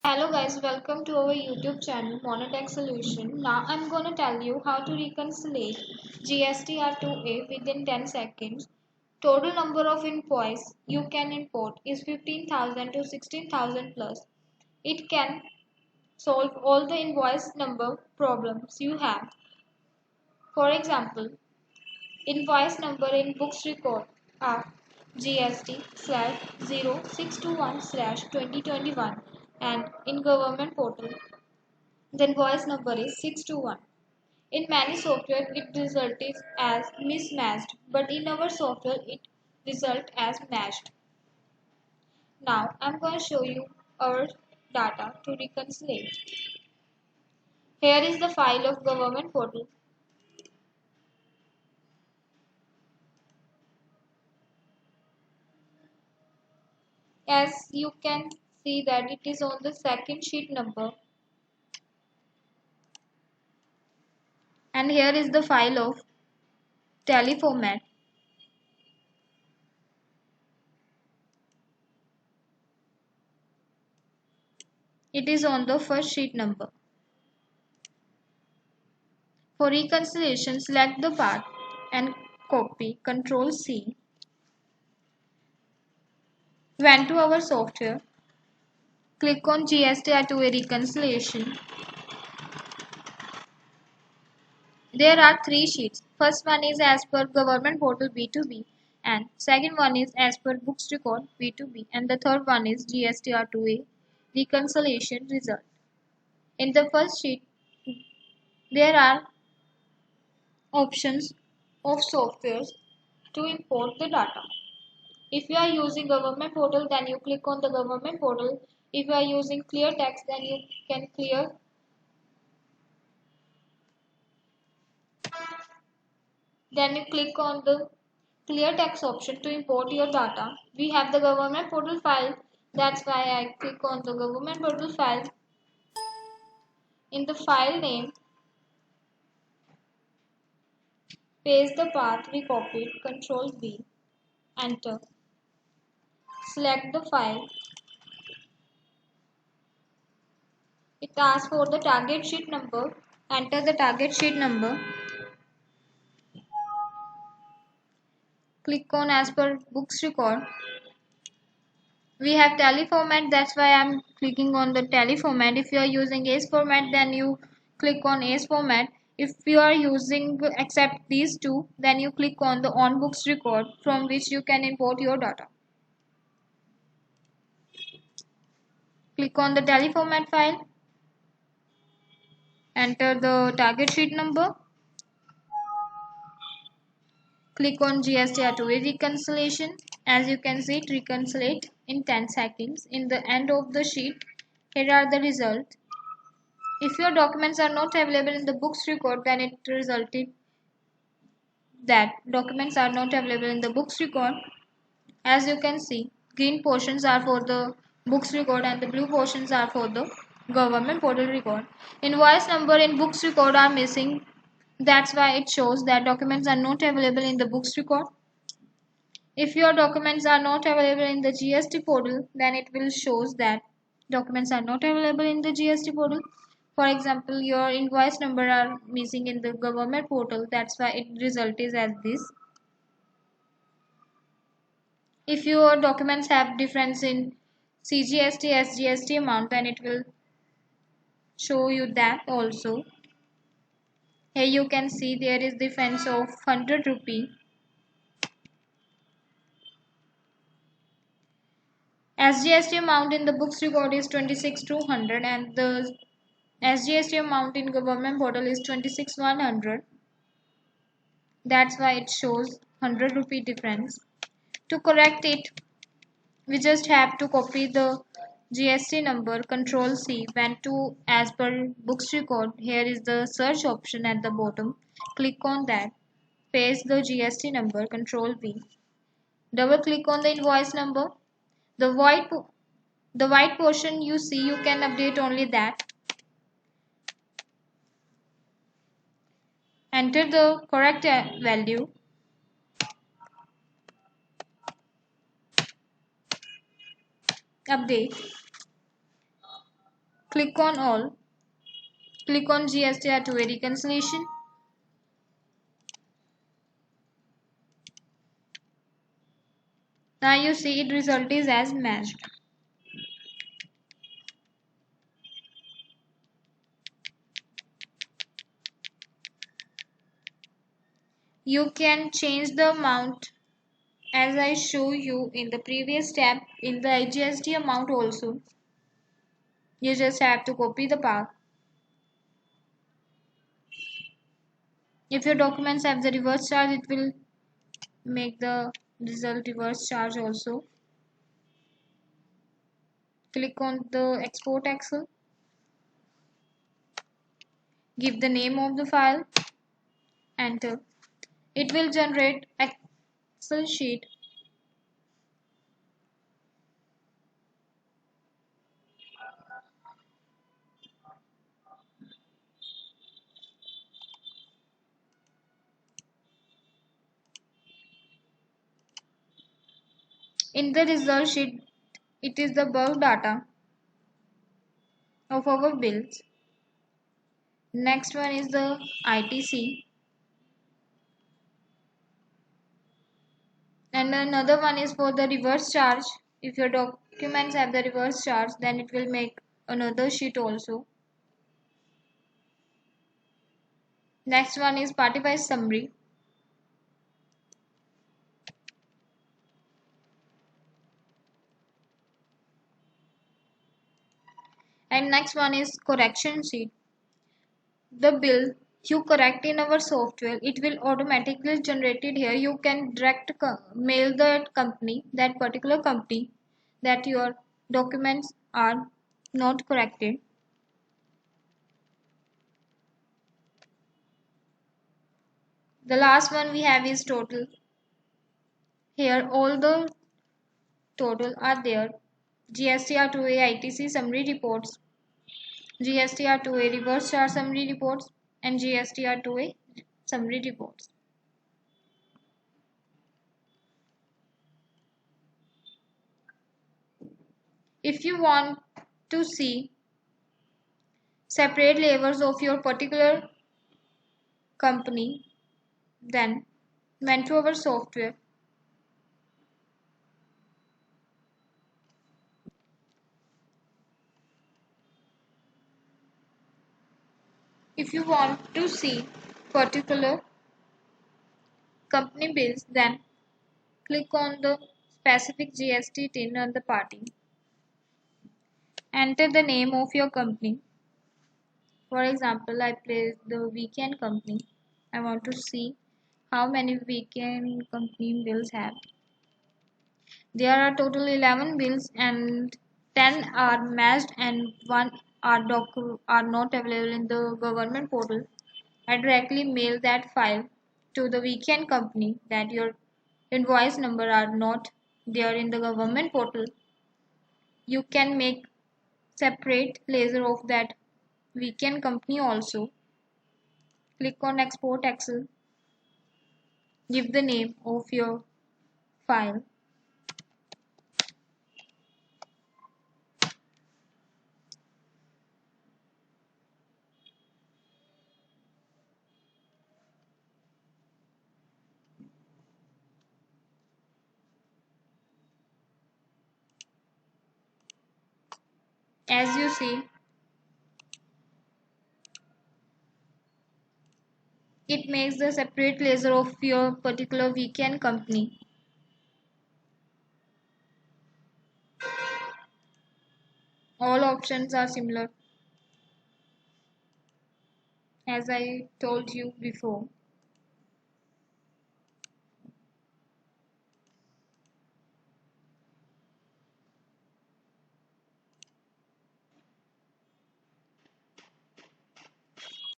Hello guys, welcome to our YouTube channel Monotech Solution. Now I'm gonna tell you how to reconcile GSTR2A within 10 seconds. Total number of invoice you can import is 15,000 to 16,000 plus. It can solve all the invoice number problems you have. For example, invoice number in books record are GST/0621/2021 and in government portal the invoice number is 621. In many software it results as mismatched, but in our software it results as matched. Now I'm going to show you our data to reconcile. Here is the file of government portal. As you can see that it is on the second sheet number, and here is the file of tally format. It is on the first sheet number. For reconciliation, select the path and copy Ctrl C. Went to our software. Click on GSTR2A reconciliation. There are three sheets. First one is as per government portal B2B, and second one is as per books record B2B, and the third one is GSTR2A reconciliation result. In the first sheet, there are options of softwares to import the data. If you are using government portal, then you click on the government portal. If you are using clear text, then you can click on the clear text option to import your data. We have the government portal file. That's why I click on the government portal file. In the file name, paste the path we copied, Ctrl V, enter. Select the file. It asks for the target sheet number. Enter the target sheet number. Click on as per books record. We have tally format, that's why I'm clicking on the tally format. If you are using ACE format, then you click on ACE format. If you are using except these two, then you click on the on books record from which you can import your data. Click on the tally format file. Enter the target sheet number. Click on GSTR2A reconciliation. As you can see, it reconciled in 10 seconds. In the end of the sheet, here are the results. If your documents are not available in the books record, then it resulted that documents are not available in the books record. As you can see, green portions are for the books record and the blue portions are for the government portal record. Invoice number in books record are missing. That's why it shows that documents are not available in the books record. If your documents are not available in the GST portal, then it will shows that documents are not available in the GST portal. For example, your invoice number are missing in the government portal. That's why it result is as this. If your documents have difference in CGST, SGST amount, then it will show you that also. Here you can see there is difference of 100 rupee. SGST amount in the books record is 26,200 and the SGST amount in government portal is 26,100. That's why it shows 100 rupee difference. To correct it, we just have to copy the GST number, Control C, went to as per books record. Here is the search option at the bottom. Click on that. Paste the GST number, Control V. Double click on the invoice number. The white portion you see, you can update only that. Enter the correct value. Update. Click on all. Click on GSTR2A reconciliation. Now you see it result is as matched. You can change the amount as I show you in the previous step in the IGST amount also. You just have to copy the path. If your documents have the reverse charge, it will make the result reverse charge also. Click on the export Excel. Give the name of the file. Enter. It will generate Excel sheet. In the result sheet, it is the bulk data of our bills. Next one is the ITC. And another one is for the reverse charge. If your documents have the reverse charge, then it will make another sheet also. Next one is party wise summary. And next one is correction sheet. The bill you correct in our software, it will automatically generated here. You can direct mail that company, that particular company, that your documents are not corrected. The last one we have is total. Here all the total are there. GSTR2A ITC summary reports, GSTR2A reverse charge summary reports, and GSTR2A summary reports. If you want to see separate layers of your particular company, then went to our software. If you want to see particular company bills, then click on the specific GST tin on the party. Enter the name of your company. For example, I placed the weekend company. I want to see how many weekend company bills have. There are total 11 bills and 10 are matched and 1 are not available in the government portal. I directly mail that file to the weekend company that your invoice number are not there in the government portal. You can make separate ledger of that weekend company also. Click on export Excel. Give the name of your file. As you see, it makes the separate ledger of your particular weekend company. All options are similar as I told you before.